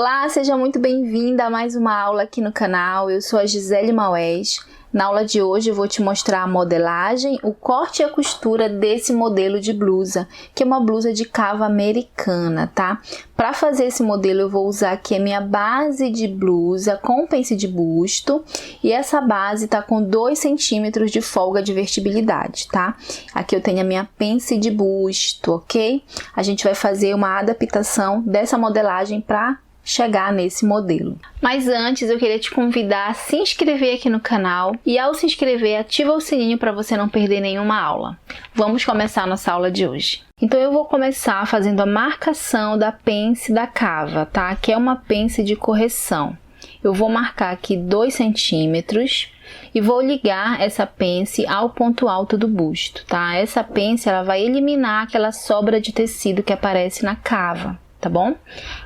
Olá, seja muito bem-vinda a mais uma aula aqui no canal. Eu sou a Gisele Maués. Na aula de hoje eu vou te mostrar a modelagem, o corte e a costura desse modelo de blusa, que é uma blusa de cava americana, tá? Para fazer esse modelo eu vou usar aqui a minha base de blusa com pence de busto e essa base tá com 2 centímetros de folga de vertibilidade, tá? Aqui eu tenho a minha pence de busto, ok? A gente vai fazer uma adaptação dessa modelagem para chegar nesse modelo. Mas antes eu queria te convidar a se inscrever aqui no canal e ao se inscrever ativa o sininho para você não perder nenhuma aula. Vamos começar a nossa aula de hoje. Então eu vou começar fazendo a marcação da pence da cava, tá? Que é uma pence de correção. Eu vou marcar aqui 2 centímetros e vou ligar essa pence ao ponto alto do busto, tá? Essa pence ela vai eliminar aquela sobra de tecido que aparece na cava, tá bom?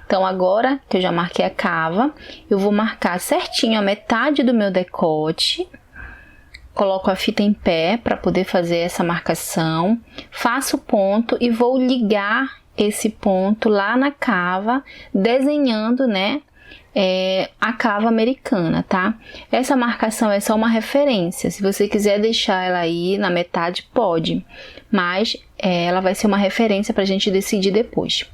Então agora que eu já marquei a cava, eu vou marcar certinho a metade do meu decote, coloco a fita em pé para poder fazer essa marcação, faço o ponto e vou ligar esse ponto lá na cava, desenhando, né, a cava americana, tá? Essa marcação é só uma referência, se você quiser deixar ela aí na metade, pode, mas ela vai ser uma referência para a gente decidir depois.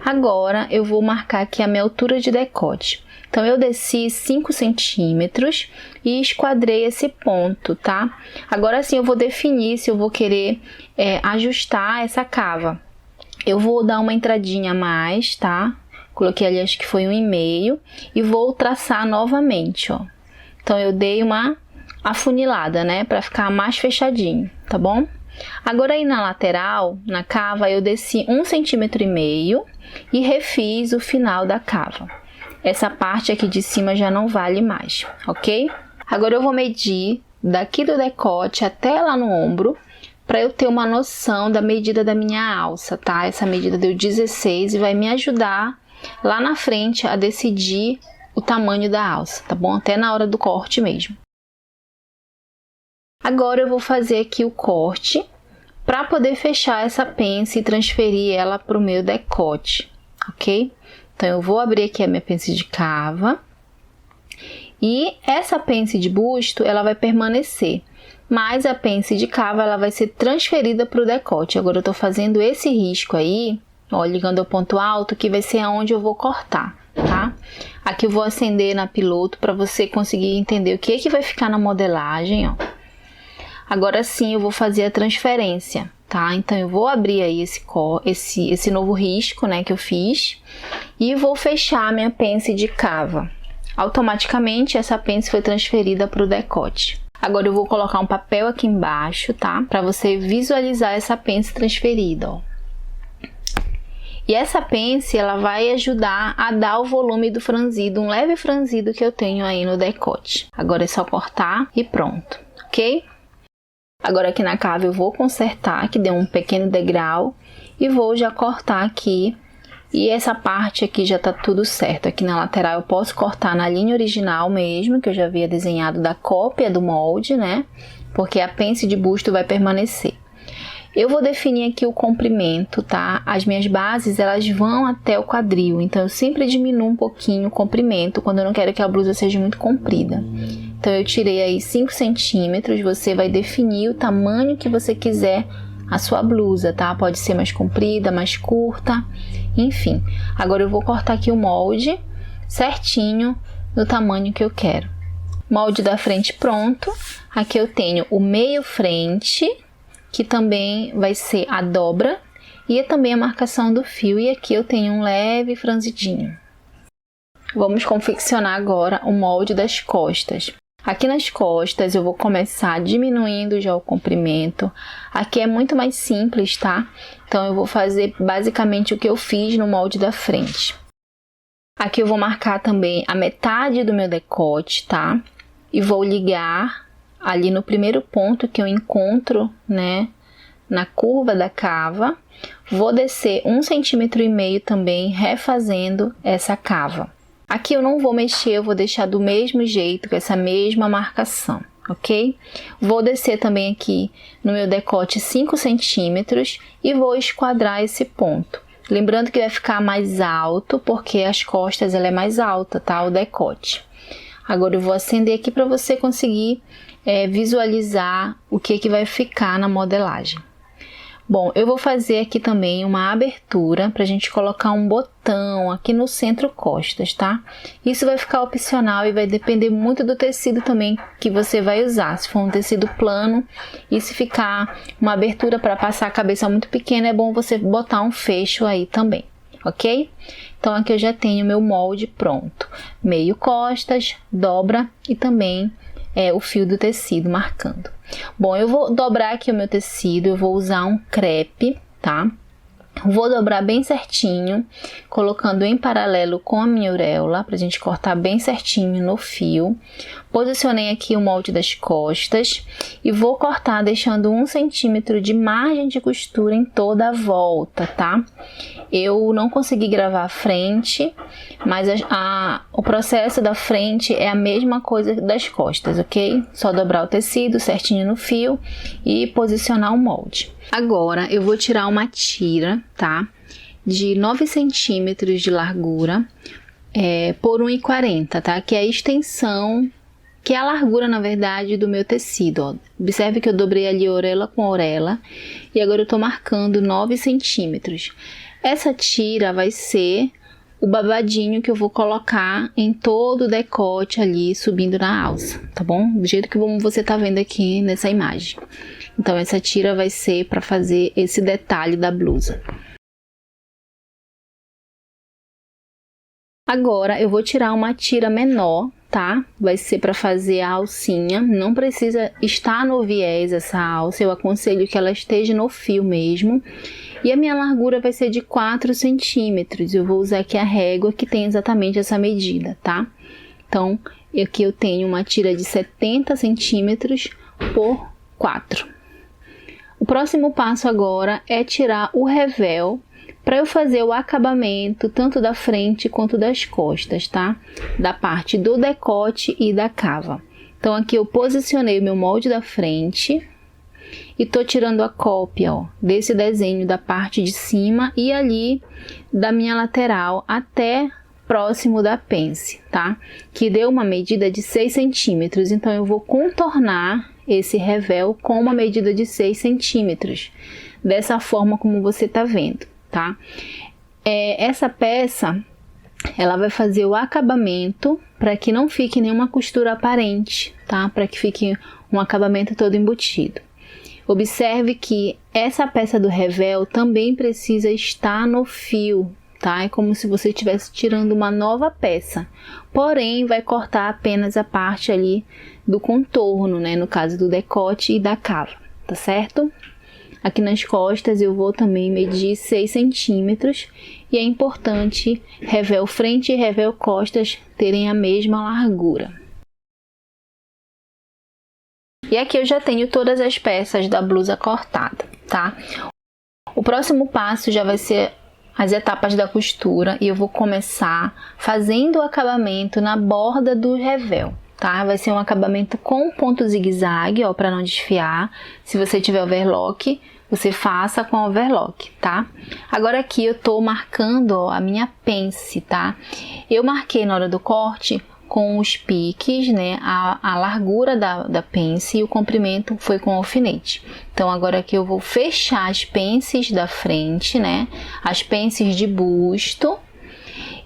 Agora eu vou marcar aqui a minha altura de decote. Então eu desci 5 centímetros e esquadrei esse ponto, tá? Agora sim eu vou definir se eu vou querer ajustar essa cava. Eu vou dar uma entradinha a mais, tá? Coloquei ali, acho que foi 1,5 e vou traçar novamente, ó. Então eu dei uma afunilada, né, para ficar mais fechadinho, tá bom? Agora aí na lateral, na cava, eu desci 1,5 centímetro e refiz o final da cava. Essa parte aqui de cima já não vale mais, ok? Agora eu vou medir daqui do decote até lá no ombro, para eu ter uma noção da medida da minha alça, tá? Essa medida deu 16 e vai me ajudar lá na frente a decidir o tamanho da alça, tá bom? Até na hora do corte mesmo. Agora eu vou fazer aqui o corte para poder fechar essa pence e transferir ela para o meu decote, ok? Então eu vou abrir aqui a minha pence de cava e essa pence de busto ela vai permanecer, mas a pence de cava ela vai ser transferida para o decote. Agora eu tô fazendo esse risco aí, ó, ligando ao ponto alto, que vai ser aonde eu vou cortar, tá? Aqui eu vou acender na piloto para você conseguir entender o que é que vai ficar na modelagem, ó. Agora sim eu vou fazer a transferência, tá? Então eu vou abrir aí esse novo risco, né, que eu fiz e vou fechar a minha pence de cava. Automaticamente essa pence foi transferida para o decote. Agora eu vou colocar um papel aqui embaixo, tá? Para você visualizar essa pence transferida, ó. E essa pence, ela vai ajudar a dar o volume do franzido, um leve franzido que eu tenho aí no decote. Agora é só cortar e pronto, ok? Agora aqui na cava eu vou consertar, que deu um pequeno degrau, e vou já cortar aqui. E essa parte aqui já tá tudo certo. Aqui na lateral eu posso cortar na linha original mesmo, que eu já havia desenhado da cópia do molde, né? Porque a pence de busto vai permanecer. Eu vou definir aqui o comprimento, tá? As minhas bases, elas vão até o quadril, então eu sempre diminuo um pouquinho o comprimento quando eu não quero que a blusa seja muito comprida. Então eu tirei aí 5 centímetros, você vai definir o tamanho que você quiser a sua blusa, tá? Pode ser mais comprida, mais curta, enfim. Agora eu vou cortar aqui o molde certinho no tamanho que eu quero. Molde da frente pronto. Aqui eu tenho o meio frente, que também vai ser a dobra, e também a marcação do fio, e aqui eu tenho um leve franzidinho. Vamos confeccionar agora o molde das costas. Aqui nas costas eu vou começar diminuindo já o comprimento. Aqui é muito mais simples, tá? Então eu vou fazer basicamente o que eu fiz no molde da frente. Aqui eu vou marcar também a metade do meu decote, tá? E vou ligar ali no primeiro ponto que eu encontro, né, na curva da cava. Vou descer 1,5 centímetro também, refazendo essa cava. Aqui eu não vou mexer, eu vou deixar do mesmo jeito, com essa mesma marcação, ok? Vou descer também aqui no meu decote 5 centímetros e vou esquadrar esse ponto. Lembrando que vai ficar mais alto, porque as costas ela é mais alta, tá? O decote. Agora eu vou acender aqui para você conseguir visualizar o que vai ficar na modelagem. Bom, eu vou fazer aqui também uma abertura para a gente colocar um botão aqui no centro costas, tá? Isso vai ficar opcional e vai depender muito do tecido também que você vai usar. Se for um tecido plano e se ficar uma abertura para passar a cabeça muito pequena, é bom você botar um fecho aí também, ok? Então aqui eu já tenho meu molde pronto. Meio costas, dobra e também o fio do tecido marcando. Bom, eu vou dobrar aqui o meu tecido, eu vou usar um crepe, tá? Vou dobrar bem certinho, colocando em paralelo com a minha auréola, pra gente cortar bem certinho no fio. Posicionei aqui o molde das costas e vou cortar deixando 1 centímetro de margem de costura em toda a volta, tá? Eu não consegui gravar a frente, mas o processo da frente é a mesma coisa das costas, ok? Só dobrar o tecido certinho no fio e posicionar o molde. Agora eu vou tirar uma tira, tá? De 9 centímetros de largura por 1,40, tá? Que é a extensão, que é a largura, na verdade, do meu tecido, ó. Observe que eu dobrei ali orelha com orelha e agora eu tô marcando 9 centímetros. Essa tira vai ser o babadinho que eu vou colocar em todo o decote ali, subindo na alça, tá bom? Do jeito que você tá vendo aqui nessa imagem. Então, essa tira vai ser para fazer esse detalhe da blusa. Agora, eu vou tirar uma tira menor, tá? Vai ser para fazer a alcinha. Não precisa estar no viés essa alça, eu aconselho que ela esteja no fio mesmo. E a minha largura vai ser de 4 centímetros. Eu vou usar aqui a régua que tem exatamente essa medida, tá? Então, aqui eu tenho uma tira de 70 centímetros por 4. O próximo passo agora é tirar o revel para eu fazer o acabamento tanto da frente quanto das costas, tá? Da parte do decote e da cava. Então, aqui eu posicionei o meu molde da frente e tô tirando a cópia, ó, desse desenho da parte de cima e ali da minha lateral até próximo da pence, tá? Que deu uma medida de 6 centímetros, então eu vou contornar esse revel com uma medida de 6 centímetros, dessa forma como você tá vendo, tá? Essa peça, ela vai fazer o acabamento para que não fique nenhuma costura aparente, tá? Para que fique um acabamento todo embutido. Observe que essa peça do revel também precisa estar no fio, tá? É como se você estivesse tirando uma nova peça, porém vai cortar apenas a parte ali do contorno, né? No caso do decote e da cava, tá certo? Aqui nas costas eu vou também medir 6 centímetros e é importante revel frente e revel costas terem a mesma largura. E aqui eu já tenho todas as peças da blusa cortada, tá? O próximo passo já vai ser as etapas da costura e eu vou começar fazendo o acabamento na borda do revel, tá? Vai ser um acabamento com ponto zigue-zague, ó, para não desfiar. Se você tiver overlock, você faça com overlock, tá? Agora aqui eu tô marcando, ó, a minha pence, tá? Eu marquei na hora do corte com os piques, né, a largura da pence e o comprimento foi com alfinete. Então, agora aqui eu vou fechar as pences da frente, né, as pences de busto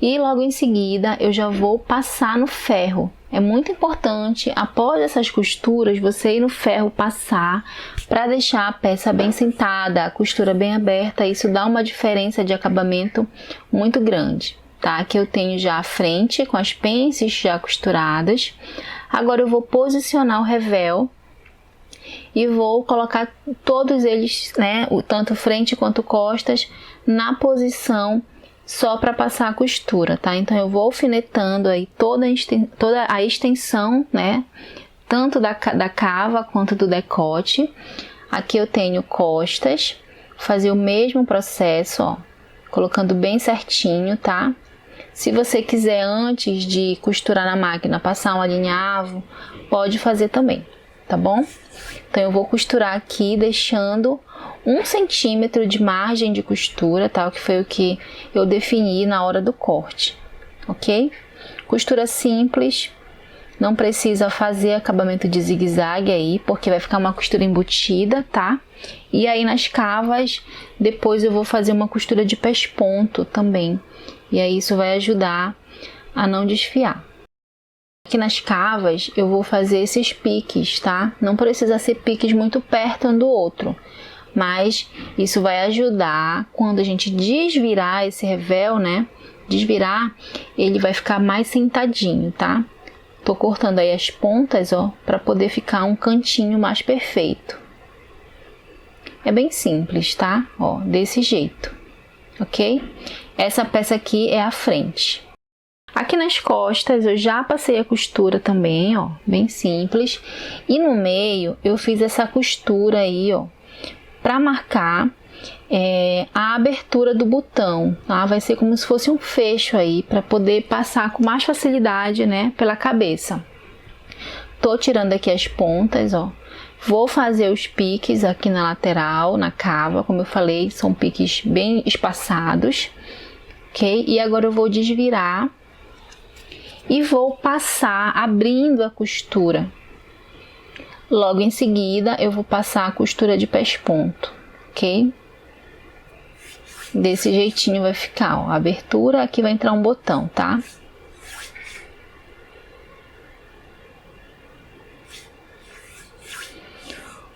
e logo em seguida eu já vou passar no ferro. É muito importante, após essas costuras, você ir no ferro passar para deixar a peça bem sentada, a costura bem aberta. Isso dá uma diferença de acabamento muito grande. Tá? Aqui eu tenho já a frente com as pences já costuradas. Agora eu vou posicionar o revel e vou colocar todos eles, né, tanto frente quanto costas, na posição só para passar a costura, tá? Então eu vou alfinetando aí toda a extensão, né, tanto da cava quanto do decote. Aqui eu tenho costas, fazer o mesmo processo, ó, colocando bem certinho, tá? Se você quiser, antes de costurar na máquina, passar uma linha avo, pode fazer também, tá bom? Então eu vou costurar aqui deixando 1 centímetro de margem de costura, tá? Que foi o que eu defini na hora do corte, ok? Costura simples, não precisa fazer acabamento de zigue-zague aí, porque vai ficar uma costura embutida, tá? E aí nas cavas, depois eu vou fazer uma costura de pesponto também, e aí isso vai ajudar a não desfiar. Aqui nas cavas eu vou fazer esses piques, tá? Não precisa ser piques muito perto um do outro, mas isso vai ajudar quando a gente desvirar esse revel, né? Desvirar, ele vai ficar mais sentadinho, tá? Tô cortando aí as pontas, ó, para poder ficar um cantinho mais perfeito. É bem simples, tá? Ó, desse jeito, ok? Essa peça aqui é a frente. Aqui nas costas eu já passei a costura também, ó, bem simples. E no meio eu fiz essa costura aí, ó, para marcar a abertura do botão, tá? Vai ser como se fosse um fecho aí, para poder passar com mais facilidade, né, pela cabeça. Tô tirando aqui as pontas, ó. Vou fazer os piques aqui na lateral, na cava, como eu falei, são piques bem espaçados, ok? E agora eu vou desvirar e vou passar abrindo a costura. Logo em seguida eu vou passar a costura de pesponto, ok? Desse jeitinho vai ficar, ó, a abertura, aqui vai entrar um botão, tá?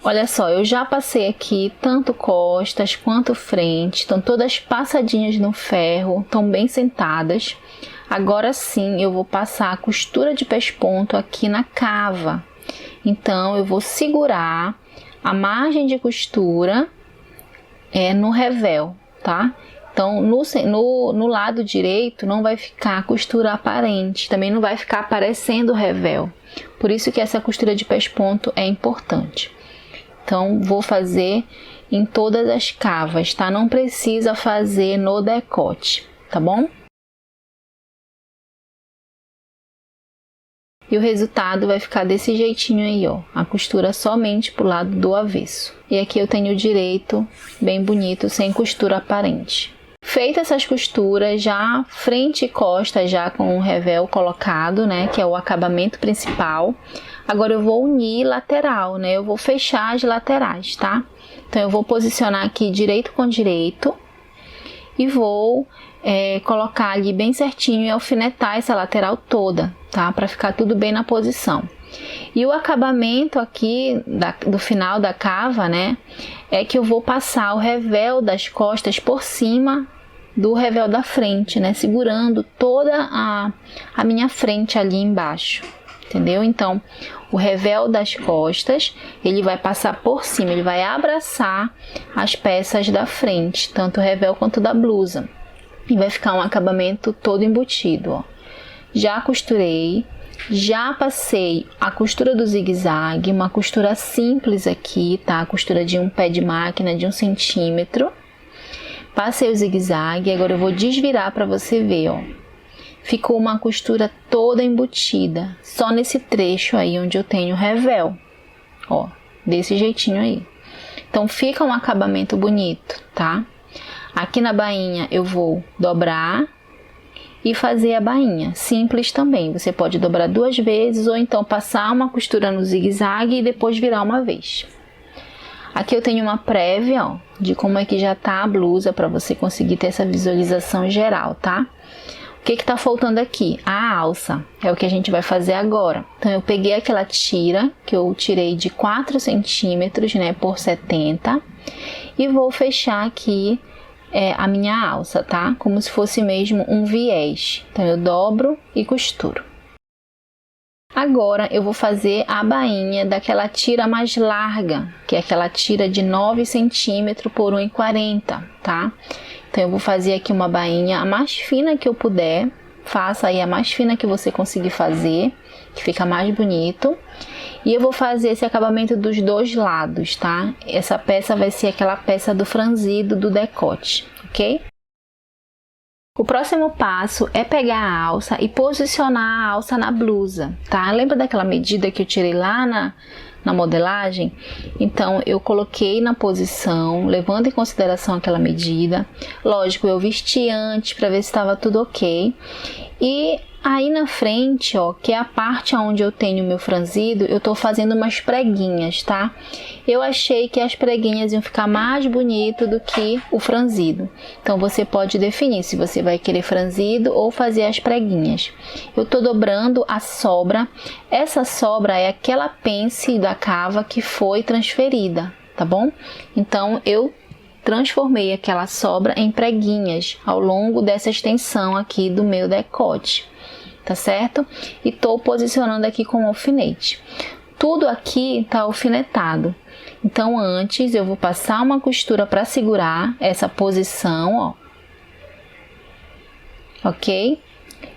Olha só, eu já passei aqui tanto costas quanto frente, estão todas passadinhas no ferro, estão bem sentadas. Agora sim eu vou passar a costura de pesponto aqui na cava. Então eu vou segurar a margem de costura no revel, tá? Então no lado direito não vai ficar costura aparente, também não vai ficar aparecendo o revel. Por isso que essa costura de pesponto é importante. Então vou fazer em todas as cavas, tá? Não precisa fazer no decote, tá bom? E o resultado vai ficar desse jeitinho aí, ó, a costura somente pro lado do avesso. E aqui eu tenho o direito bem bonito, sem costura aparente. Feitas essas costuras, já frente e costa, já com o revel colocado, né, que é o acabamento principal. Agora eu vou unir lateral, né, eu vou fechar as laterais, tá? Então eu vou posicionar aqui direito com direito e vou colocar ali bem certinho e alfinetar essa lateral toda, tá? Para ficar tudo bem na posição. E o acabamento aqui do final da cava, né, é que eu vou passar o revel das costas por cima do revel da frente, né, segurando toda a minha frente ali embaixo, entendeu? Então, o revel das costas, ele vai passar por cima, ele vai abraçar as peças da frente, tanto o revel quanto da blusa. E vai ficar um acabamento todo embutido, ó. Já costurei, já passei a costura do zigue-zague, uma costura simples aqui, tá? A costura de um pé de máquina de 1 centímetro. Passei o zigue-zague, agora eu vou desvirar para você ver, ó. Ficou uma costura toda embutida, só nesse trecho aí onde eu tenho revel, ó, desse jeitinho aí. Então fica um acabamento bonito, tá? Aqui na bainha eu vou dobrar e fazer a bainha, simples também. Você pode dobrar 2 vezes ou então passar uma costura no zigue-zague e depois virar uma vez. Aqui eu tenho uma prévia, ó, de como é que já tá a blusa para você conseguir ter essa visualização geral, tá? O que que tá faltando aqui? A alça, é o que a gente vai fazer agora. Então eu peguei aquela tira que eu tirei de 4 centímetros, né, por 70 e vou fechar aqui a minha alça, tá? Como se fosse mesmo um viés. Então eu dobro e costuro. Agora eu vou fazer a bainha daquela tira mais larga, que é aquela tira de 9 centímetros por 1,40, tá? Então eu vou fazer aqui uma bainha a mais fina que eu puder. Faça aí a mais fina que você conseguir fazer, que fica mais bonito. E eu vou fazer esse acabamento dos 2 lados, tá? Essa peça vai ser aquela peça do franzido do decote, ok? O próximo passo é pegar a alça e posicionar a alça na blusa, tá? Lembra daquela medida que eu tirei lá na modelagem, então eu coloquei na posição, levando em consideração aquela medida. Lógico, eu vesti antes para ver se estava tudo ok. E aí na frente, ó, que é a parte onde eu tenho o meu franzido, eu tô fazendo umas preguinhas, tá? Eu achei que as preguinhas iam ficar mais bonito do que o franzido. Então você pode definir se você vai querer franzido ou fazer as preguinhas. Eu tô dobrando a sobra. Essa sobra é aquela pence da cava que foi transferida, tá bom? Então eu transformei aquela sobra em preguinhas ao longo dessa extensão aqui do meu decote, tá certo? E tô posicionando aqui com o alfinete. Tudo aqui tá alfinetado. Então antes eu vou passar uma costura para segurar essa posição, ó. Ok?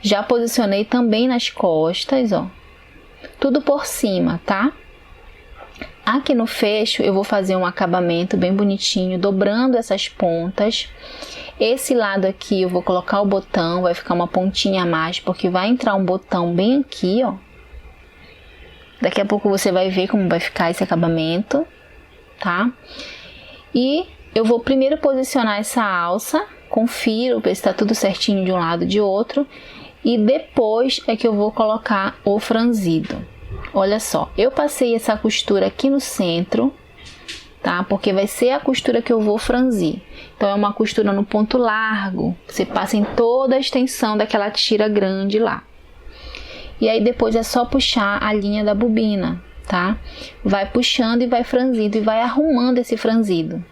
Já posicionei também nas costas, ó. Tudo por cima, tá? Aqui no fecho eu vou fazer um acabamento bem bonitinho, dobrando essas pontas. Esse lado aqui eu vou colocar o botão, vai ficar uma pontinha a mais, porque vai entrar um botão bem aqui, ó. Daqui a pouco você vai ver como vai ficar esse acabamento, tá? E eu vou primeiro posicionar essa alça, confiro, ver se tá tudo certinho de um lado e de outro. E depois é que eu vou colocar o franzido. Olha só, eu passei essa costura aqui no centro, tá? Porque vai ser a costura que eu vou franzir. Então é uma costura no ponto largo, você passa em toda a extensão daquela tira grande lá. E aí depois é só puxar a linha da bobina, tá? Vai puxando e vai franzindo e vai arrumando esse franzido.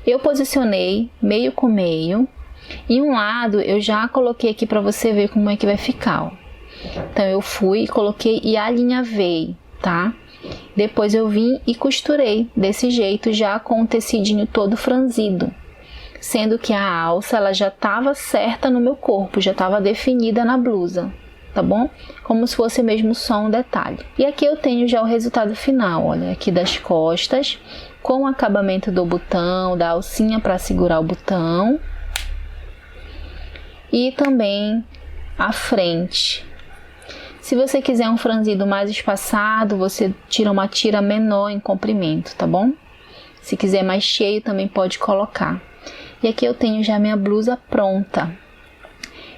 Eu posicionei meio com meio, e um lado eu já coloquei aqui para você ver como é que vai ficar, ó. Então eu fui, coloquei e alinhavei, tá? Depois eu vim e costurei desse jeito, já com o tecidinho todo franzido, sendo que a alça ela já estava certa no meu corpo, já estava definida na blusa, tá bom? Como se fosse mesmo só um detalhe. E aqui eu tenho já o resultado final, olha, aqui das costas, com o acabamento do botão, da alcinha para segurar o botão, e também a frente. Se você quiser um franzido mais espaçado, você tira uma tira menor em comprimento, tá bom? Se quiser mais cheio, também pode colocar. E aqui eu tenho já minha blusa pronta.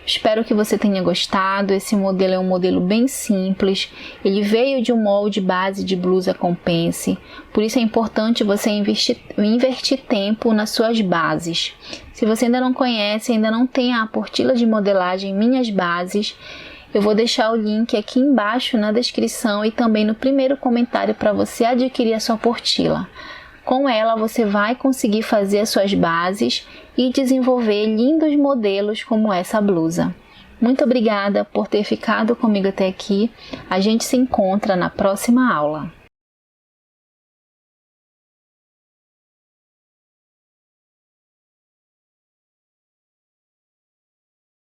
Espero que você tenha gostado. Esse modelo é um modelo bem simples. Ele veio de um molde base de blusa com pence. Por isso é importante você investir tempo nas suas bases. Se você ainda não conhece, ainda não tem a apostila de modelagem Minhas Bases, eu vou deixar o link aqui embaixo na descrição e também no primeiro comentário para você adquirir a sua apostila. Com ela você vai conseguir fazer as suas bases e desenvolver lindos modelos como essa blusa. Muito obrigada por ter ficado comigo até aqui. A gente se encontra na próxima aula.